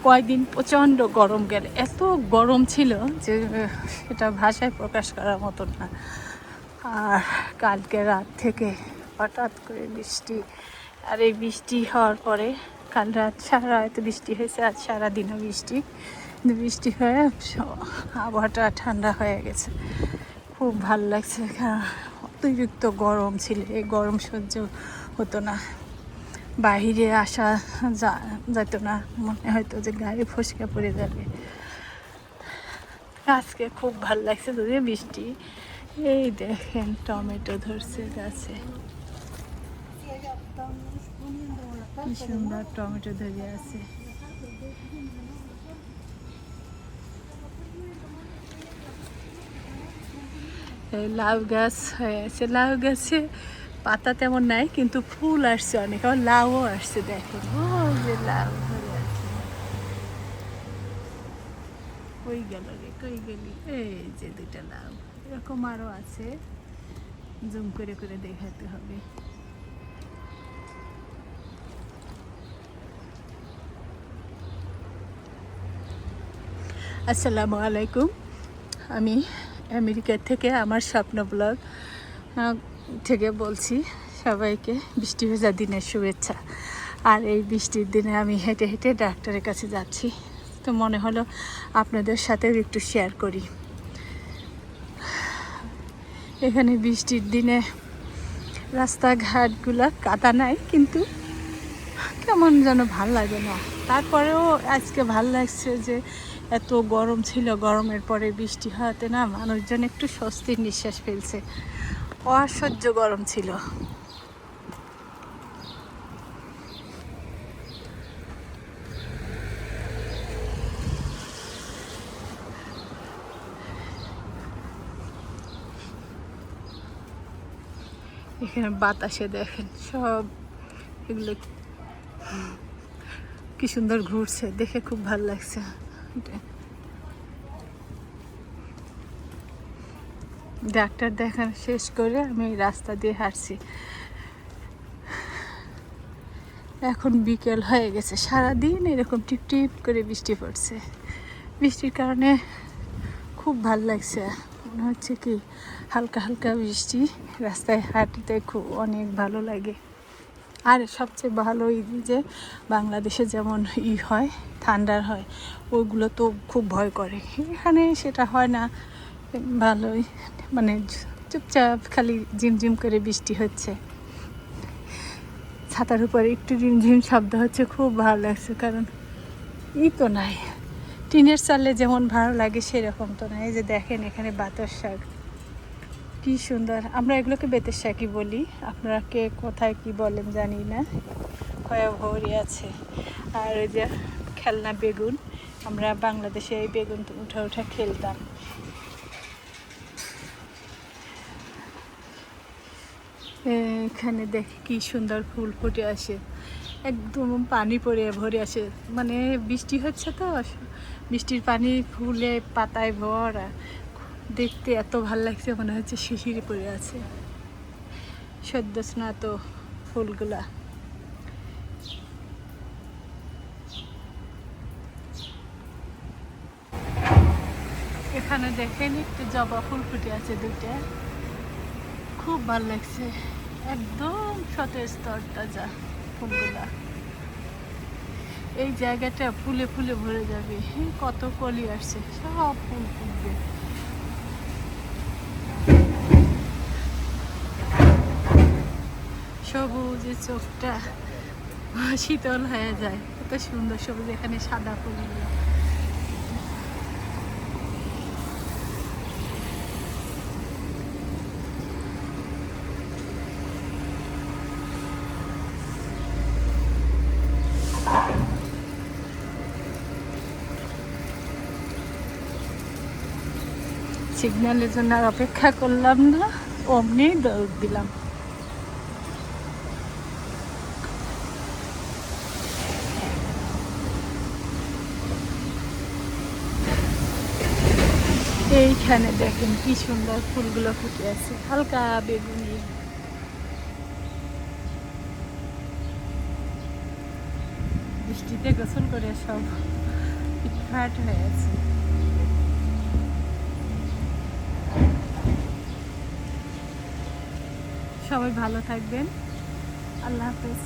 কয়েকদিন প্রচণ্ড গরম গেল, এত গরম ছিল যে এটা ভাষায় প্রকাশ করার মতন না। আর কালকে রাত থেকে হঠাৎ করে বৃষ্টি, আর এই বৃষ্টি হওয়ার পরে কাল রাত সারা রাত বৃষ্টি হয়েছে, আজ সারাদিনও বৃষ্টি। বৃষ্টি হয়ে আবহাওয়াটা ঠান্ডা হয়ে গেছে, খুব ভালো লাগছে। অতিরিক্ত গরম ছিল, এই গরম সহ্য হতো না, বাহিরে আসা যেত না, মনে হয়তো যে গায়ে ফসকা পড়ে যাবে। আজকে খুব ভালো লাগছে যদিও বৃষ্টি। এই দেখেন টমেটো ধরছে গাছে, কি সুন্দর টমেটো ধরে আছে। লাউ গাছ হয়ে আছে, লাউ গাছে পাতা তেমন নাই কিন্তু ফুল আসছে অনেক, আবার লাউও আসছে। দেখেন ও যে লাউ ধরে আছে, কই গেল রে, কই গেলি? এই যে দুইটা লাউ, এরকম আরও আছে, জুম করে করে দেখাতে হবে। আসসালামু আলাইকুম, আমি আমেরিকা থেকে আমার স্বপ্ন ব্লগ থেকে বলছি। সবাইকে বৃষ্টি ভেজা দিনের শুভেচ্ছা। আর এই বৃষ্টির দিনে আমি হেঁটে হেঁটে ডাক্তারের কাছে যাচ্ছি, তো মনে হলো আপনাদের সাথেও একটু শেয়ার করি। এখানে বৃষ্টির দিনে রাস্তাঘাটগুলো কাদা নাই, কিন্তু কেমন যেন ভাল লাগে না। তারপরেও আজকে ভাল লাগছে যে এত গরম ছিল, গরমের পরে বৃষ্টি হওয়াতে না মানুষজন একটু স্বস্তির নিঃশ্বাস ফেলছে। অসহ্য গরম ছিল। এখানে বাতাসে দেখেন সব এগুলো কি সুন্দর ঘুরছে, দেখে খুব ভালো লাগছে। ডাক্তার দেখানো শেষ করে আমি রাস্তা দিয়ে হাঁটছি। এখন বিকেল হয়ে গেছে, সারাদিন এরকম টিপ টিপ করে বৃষ্টি পড়ছে। বৃষ্টির কারণে খুব ভাল লাগছে, মনে হচ্ছে কি হালকা হালকা বৃষ্টি, রাস্তায় হাঁটতে খুব অনেক ভালো লাগে। আর সবচেয়ে ভালো যে বাংলাদেশে যেমন হয় ঠান্ডার হয়, ওইগুলো তো খুব ভয় করে। এখানে সেটা হয় না, ভালোই, মানে চুপচাপ খালি ঝিমঝিম করে বৃষ্টি হচ্ছে, ছাতার উপরে একটু ঝিমঝিম শব্দ হচ্ছে, খুব ভালো লাগছে। কারণ তো নাই, টিনের চালে যেমন ভালো লাগে সেরকম তো না। এই যে দেখেন এখানে বাতাস শাক, কি সুন্দর। আমরা এগুলোকে বেতের শাকই বলি, আপনারা কে কোথায় কি বলেন জানি না, হয়ে ভরে আছে। আর ওই যে খেলনা বেগুন, আমরা বাংলাদেশে এই বেগুন উঠা উঠা খেলতাম। এখানে দেখি কি সুন্দর ফুল ফুটে আসে, একদম পানি পড়ে ভরে আসে, মানে বৃষ্টি হচ্ছে তো, বৃষ্টির পানি ফুলে পাতায় ভরা, দেখতে এত ভাল লাগছে, মনে হচ্ছে শিশিরে পড়ে আছে সদ্য স্নাত ফুলগুলা। এখানে দেখেন একটু জবা ফুল ফুটে আছে দুইটা, খুব ভাল লাগছে, একদম সতেজ তরতাজা ফুলগুলা। এই জায়গাটা ফুলে ফুলে ভরে যাবে, কত কলি আসছে, সব ফুল ফুটবে। সবুজে চোখটা শীতল হয়ে যায়, কত সুন্দর সবুজ। এখানে সাদা ফুলগুলো, সিগন্যালের জন্য আর অপেক্ষা করলাম না, অমনি দৌড় দিলাম। এইখানে দেখেন কি সুন্দর ফুলগুলো ফুটে আছে, হালকা বেগুনি। বৃষ্টিতে গোসল করে সব ফিটফাট হয়ে আছে। সবাই ভালো থাকবেন। আল্লাহ হাফেজ।